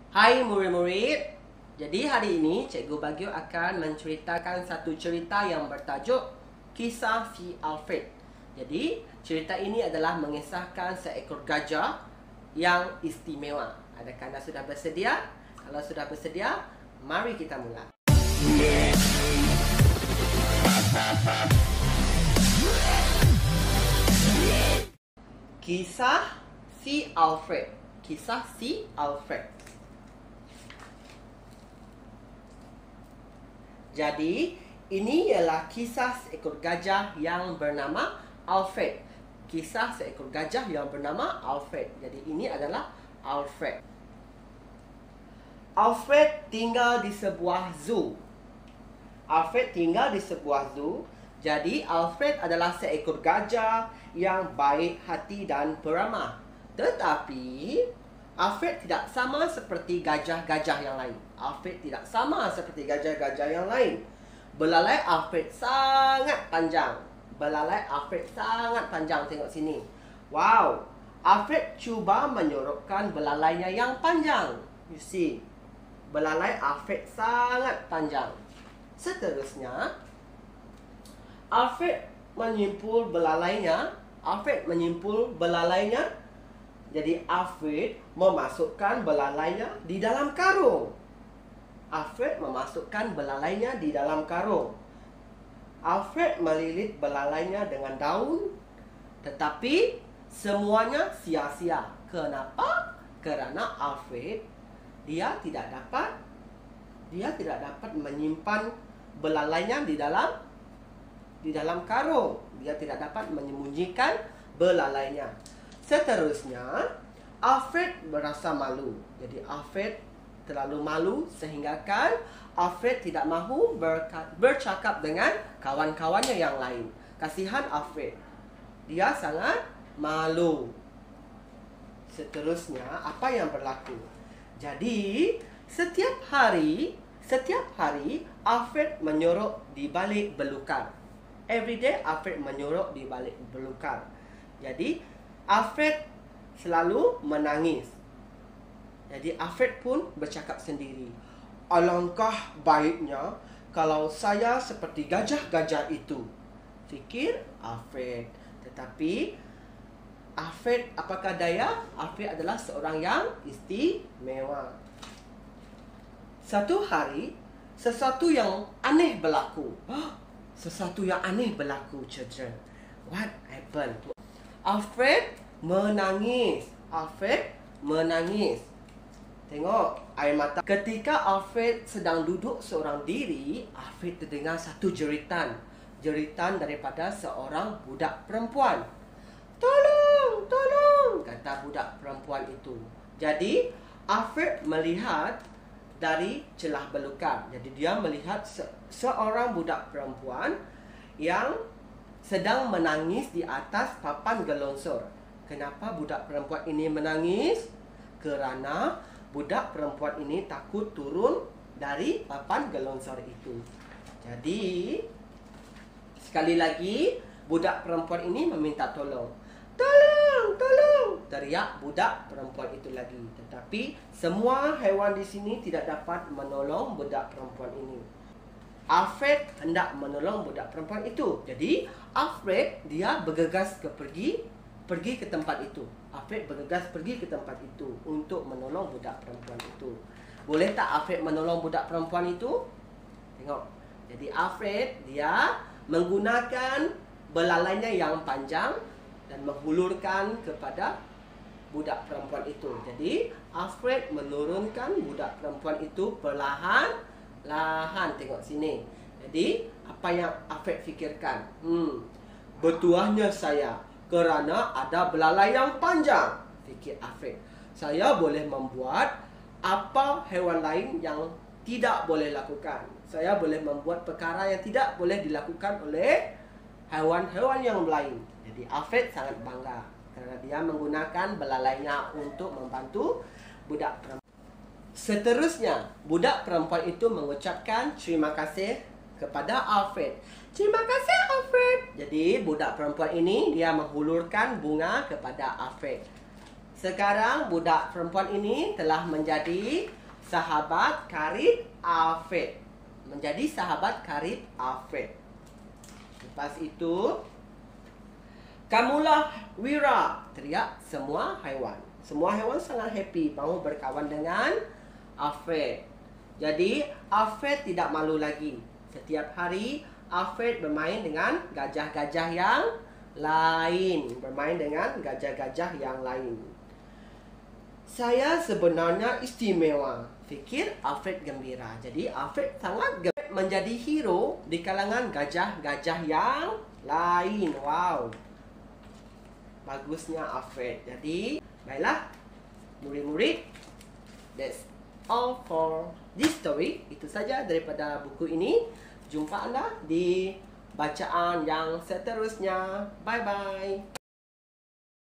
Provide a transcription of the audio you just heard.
Hai murid-murid, jadi hari ini Cikgu Bagio akan menceritakan satu cerita yang bertajuk Kisah Si Alfred. Jadi cerita ini adalah mengisahkan seekor gajah yang istimewa. Adakah anda sudah bersedia? Kalau sudah bersedia, mari kita mulai. Kisah Si Alfred. Kisah Si Alfred. Jadi, ini ialah kisah seekor gajah yang bernama Alfred. Kisah seekor gajah yang bernama Alfred. Jadi, ini adalah Alfred. Alfred tinggal di sebuah zoo. Alfred tinggal di sebuah zoo. Jadi, Alfred adalah seekor gajah yang baik hati dan peramah. Tetapi, Alfred tidak sama seperti gajah-gajah yang lain. Alfred tidak sama seperti gajah-gajah yang lain. Belalai Alfred sangat panjang. Belalai Alfred sangat panjang. Tengok sini. Wow. Alfred cuba menyorokkan belalainya yang panjang. You see. Belalai Alfred sangat panjang. Seterusnya, Alfred menyimpul belalainya. Jadi Alfred memasukkan belalainya di dalam karung. Alfred melilit belalainya dengan daun, tetapi semuanya sia-sia. Kenapa? Kerana Alfred dia tidak dapat menyimpan belalainya di dalam karung. Dia tidak dapat menyembunyikan belalainya. Seterusnya, Alfred merasa malu. Jadi Alfred terlalu malu sehingga Alfred tidak mahu bercakap dengan kawan-kawannya yang lain. Kasihan Alfred. Dia sangat malu. Seterusnya, apa yang berlaku? Jadi, setiap hari Alfred menyorok di balik belukar. Every day Alfred menyorok di balik belukar. Jadi Alfred selalu menangis. Jadi Alfred pun bercakap sendiri. Alangkah baiknya kalau saya seperti gajah-gajah itu, fikir Alfred. Tetapi Alfred, apakah daya? Alfred adalah seorang yang istimewa. Satu hari, sesuatu yang aneh berlaku. Sesuatu yang aneh berlaku, children. What happened? Alfred menangis. Tengok air mata. Ketika Alfred sedang duduk seorang diri, Alfred terdengar satu jeritan. Jeritan daripada seorang budak perempuan. Tolong, tolong, kata budak perempuan itu. Jadi Alfred melihat dari celah belukar. Jadi dia melihat seorang budak perempuan yang sedang menangis di atas papan gelongsor. Kenapa budak perempuan ini menangis? Kerana budak perempuan ini takut turun dari papan gelongsor itu. Jadi, sekali lagi, budak perempuan ini meminta tolong. Tolong, tolong, teriak budak perempuan itu lagi. Tetapi, semua haiwan di sini tidak dapat menolong budak perempuan ini. Alfred hendak menolong budak perempuan itu. Jadi, Alfred dia bergegas pergi ke tempat itu. Alfred bergegas pergi ke tempat itu untuk menolong budak perempuan itu. Boleh tak Alfred menolong budak perempuan itu? Tengok. Jadi Alfred dia menggunakan belalainya yang panjang dan menghulurkan kepada budak perempuan itu. Jadi Alfred menurunkan budak perempuan itu perlahan-lahan. Tengok sini. Jadi apa yang Alfred fikirkan? Bertuahnya saya kerana ada belalai yang panjang, fikir Alfred. Saya boleh membuat apa hewan lain yang tidak boleh lakukan. Saya boleh membuat perkara yang tidak boleh dilakukan oleh hewan-hewan yang lain. Jadi Alfred sangat bangga kerana dia menggunakan belalainya untuk membantu budak perempuan. Seterusnya, budak perempuan itu mengucapkan terima kasih kepada Alfred. Terima kasih Alfred. Jadi budak perempuan ini dia menghulurkan bunga kepada Alfred. Sekarang budak perempuan ini telah menjadi sahabat karib Alfred. Menjadi sahabat karib Alfred. Lepas itu, kamulah Wira, teriak semua haiwan. Semua haiwan sangat happy mahu berkawan dengan Alfred. Jadi, Alfred tidak malu lagi. Setiap hari, Alfred bermain dengan gajah-gajah yang lain. Bermain dengan gajah-gajah yang lain. Saya sebenarnya istimewa, fikir Alfred gembira. Jadi Alfred sangat gembira menjadi hero di kalangan gajah-gajah yang lain. Wow, bagusnya Alfred. Jadi baiklah murid-murid, that's all for this story. Itu saja daripada buku ini. Jumpa Anda di bacaan yang seterusnya. Bye-bye.